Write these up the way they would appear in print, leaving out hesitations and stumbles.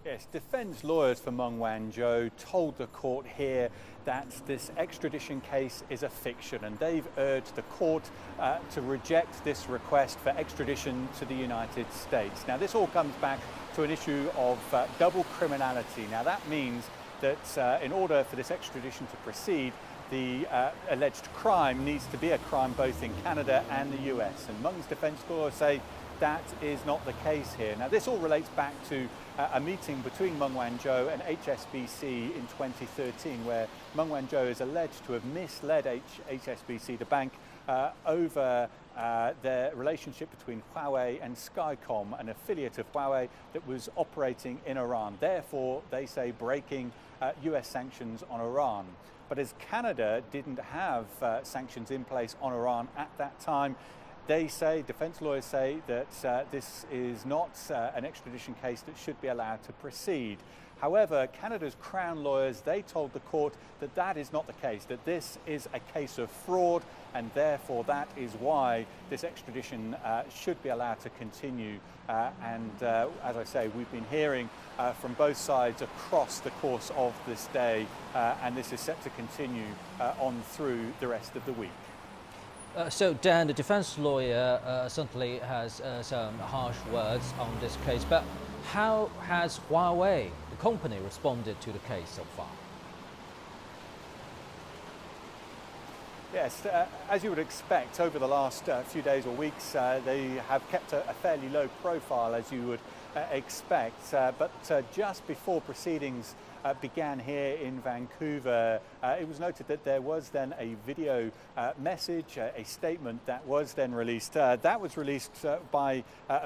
Yes, defence lawyers for Meng Wanzhou told the court here that this extradition case is a fiction, and they've urged the court to reject this request for extradition to the United States. Now, this all comes back to an issue of double criminality. Now, that means that in order for this extradition to proceed, the alleged crime needs to be a crime both in Canada and the US. And Meng's defence lawyers say that is not the case here. Now, this all relates back to a meeting between Meng Wanzhou and HSBC in 2013, where Meng Wanzhou is alleged to have misled HSBC, the bank, over their relationship between Huawei and Skycom, an affiliate of Huawei that was operating in Iran. Therefore, they say, breaking US sanctions on Iran. But as Canada didn't have sanctions in place on Iran at that time, they say, defence lawyers say, that this is not an extradition case that should be allowed to proceed. However, Canada's Crown lawyers, they told the court that that is not the case, that this is a case of fraud, and therefore that is why this extradition should be allowed to continue. As I say, we've been hearing from both sides across the course of this day, and this is set to continue on through the rest of the week. So, Dan, the defense lawyer certainly has some harsh words on this case, but how has Huawei, the company, responded to the case so far? Yes, as you would expect, over the last few days or weeks, they have kept a fairly low profile, as you would expect. But just before proceedings began here in Vancouver, it was noted that there was then a video message, a statement that was then released. That was released by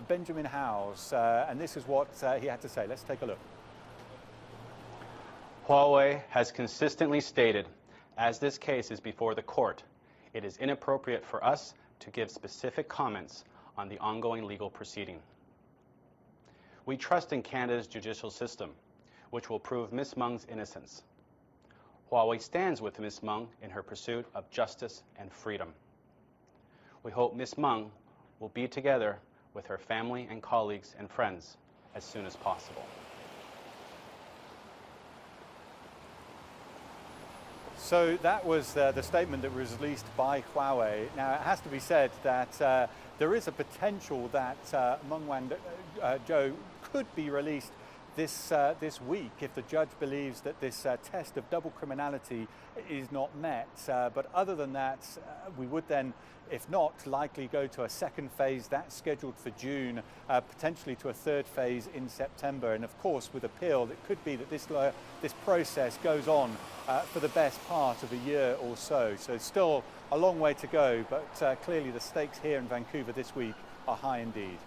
Benjamin Howes, and this is what he had to say. Let's take a look. Huawei has consistently stated, as this case is before the court, it is inappropriate for us to give specific comments on the ongoing legal proceeding. We trust in Canada's judicial system, which will prove Ms. Meng's innocence. Huawei stands with Ms. Meng in her pursuit of justice and freedom. We hope Ms. Meng will be together with her family and colleagues and friends as soon as possible. So that was the statement that was released by Huawei. Now, it has to be said that there is a potential that Meng Wanzhou could be released this week if the judge believes that this test of double criminality is not met. But other than that, we would then, if not, likely go to a second phase that's scheduled for June, potentially to a third phase in September. And of course, with appeal, it could be that this process goes on for the best part of a year or so. So still a long way to go, but clearly the stakes here in Vancouver this week are high indeed.